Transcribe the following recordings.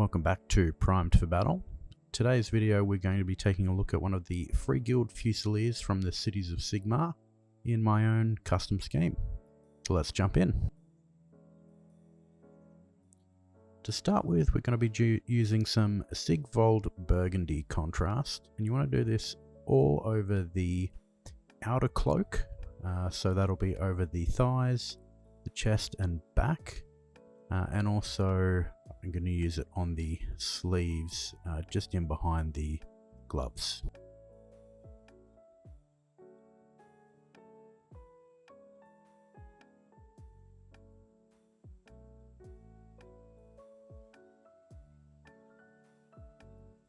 Welcome back to Primed for Battle. Today's video we're going to be taking a look at one of the Freeguild Fusiliers from the Cities of Sigmar in my own custom scheme. So let's jump in. To start with, we're going to be using some Sigvold Burgundy contrast, and you want to do this all over the outer cloak, so that'll be over the thighs, the chest and back, and also I'm going to use it on the sleeves, just in behind the gloves.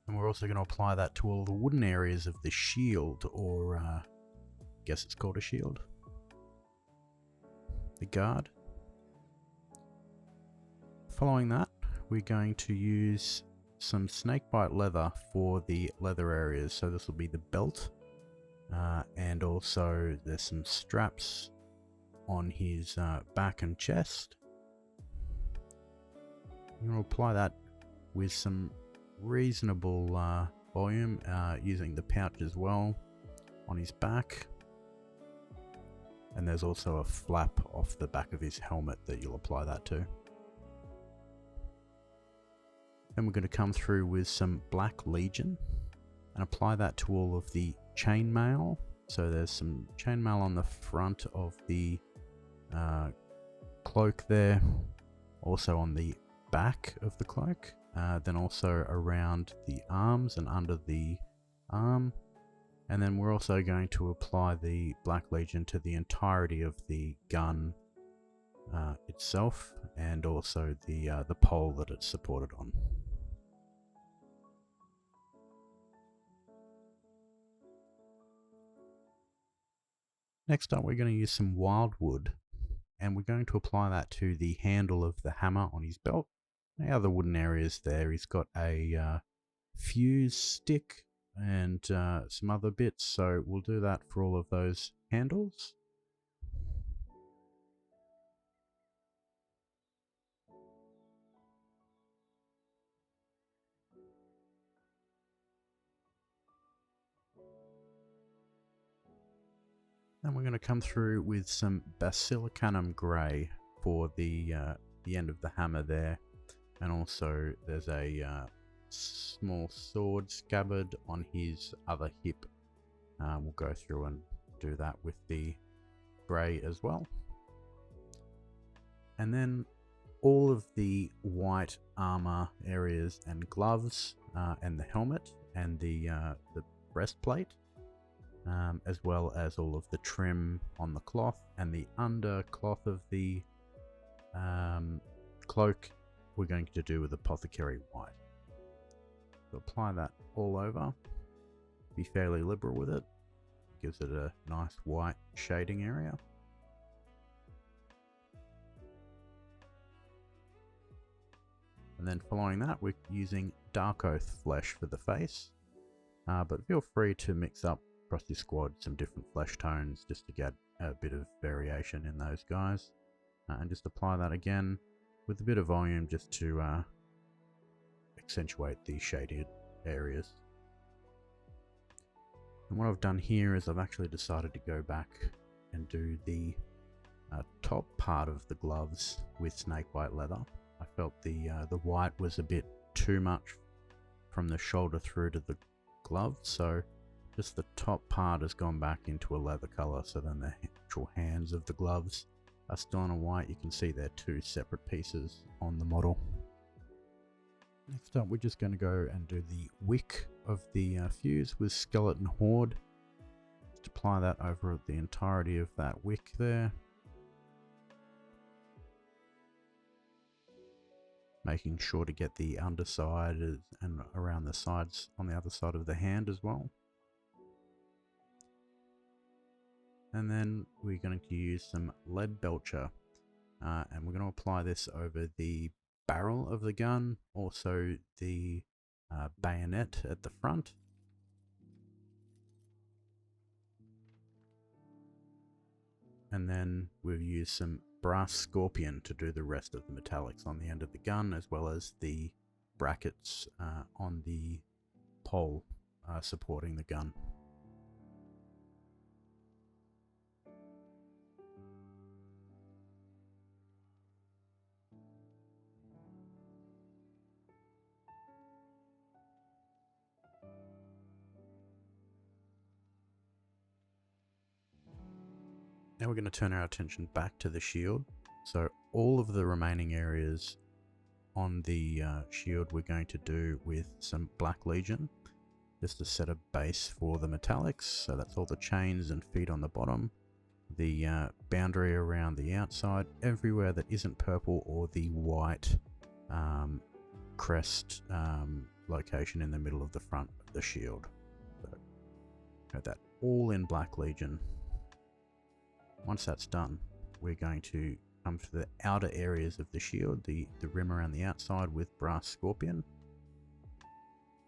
And we're also going to apply that to all the wooden areas of the shield, or I guess it's called a shield. The guard. Following that, we're going to use some snakebite leather for the leather areas. So this will be the belt, and also there's some straps on his back and chest. I'm going to apply that with some reasonable volume, using the pouch as well on his back. And there's also a flap off the back of his helmet that you'll apply that to. Then we're going to come through with some Black Legion and apply that to all of the chainmail. So there's some chainmail on the front of the cloak there, also on the back of the cloak, then also around the arms and under the arm. And then we're also going to apply the Black Legion to the entirety of the gun itself, and also the pole that it's supported on. Next up, we're going to use some wildwood, and we're going to apply that to the handle of the hammer on his belt. The other wooden areas there, he's got a fuse stick and some other bits, so we'll do that for all of those handles. Then we're going to come through with some Basilicanum Grey for the end of the hammer there, and also there's a small sword scabbard on his other hip. We'll go through and do that with the grey as well. And then all of the white armor areas and gloves, and the helmet and the breastplate, as well as all of the trim on the cloth and the undercloth of the cloak, we're going to do with Apothecary White. So apply that all over, be fairly liberal with it, gives it a nice white shading area. And then following that, we're using Dark Oath flesh for the face, but feel free to mix up across your squad some different flesh tones just to get a bit of variation in those guys, and just apply that again with a bit of volume just to accentuate the shaded areas. And what I've done here is I've actually decided to go back and do the top part of the gloves with snakebite leather. I felt the white was a bit too much from the shoulder through to the glove, so just the top part has gone back into a leather color, so then the actual hands of the gloves are still on a white. You can see they're two separate pieces on the model. Next up, we're just going to go and do the wick of the fuse with Skeleton Horde. Just apply that over the entirety of that wick there, making sure to get the underside and around the sides on the other side of the hand as well. And then we're going to use some Lead Belcher, and we're going to apply this over the barrel of the gun, also the bayonet at the front. And then we've used some Brass Scorpion to do the rest of the metallics on the end of the gun, as well as the brackets on the pole supporting the gun. Now we're going to turn our attention back to the shield. So all of the remaining areas on the shield we're going to do with some Black Legion, just to set a base for the metallics. So that's all the chains and feet on the bottom, the boundary around the outside, everywhere that isn't purple, or the white crest location in the middle of the front of the shield. So got that all in Black Legion. Once that's done, we're going to come to the outer areas of the shield, the rim around the outside with Brass Scorpion.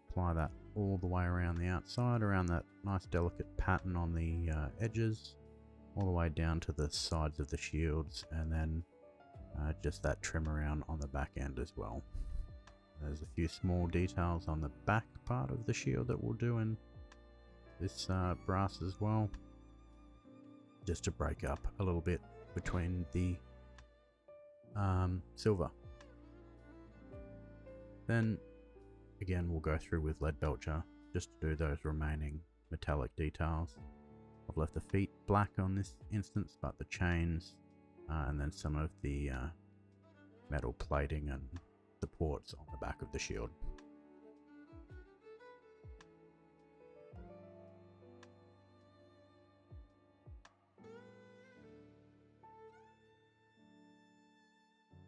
Apply that all the way around the outside, around that nice delicate pattern on the edges, all the way down to the sides of the shields, and then just that trim around on the back end as well. There's a few small details on the back part of the shield that we'll do in this brass as well, just to break up a little bit between the silver. Then again we'll go through with Lead Belcher just to do those remaining metallic details. I've left the feet black on this instance, but the chains and then some of the metal plating and supports on the back of the shield.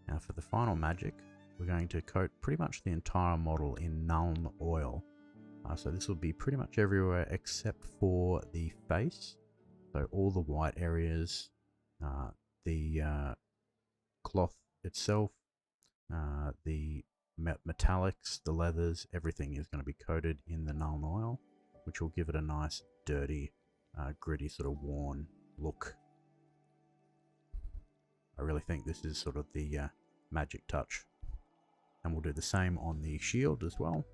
Now for the final magic, we're going to coat pretty much the entire model in Nuln Oil. So this will be pretty much everywhere except for the face. So all the white areas, the cloth itself, the metallics, the leathers, everything is going to be coated in the Nuln Oil, which will give it a nice dirty, gritty, sort of worn look. I really think this is sort of the magic touch. And we'll do the same on the shield as well.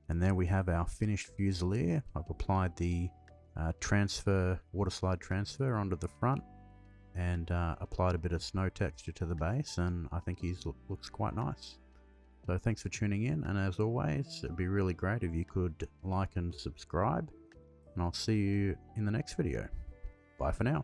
And there we have our finished Fusilier. I've applied the water slide transfer onto the front, and applied a bit of snow texture to the base, and I think he looks quite nice. So thanks for tuning in, and as always, it'd be really great if you could like and subscribe, and I'll see you in the next video. Bye for now.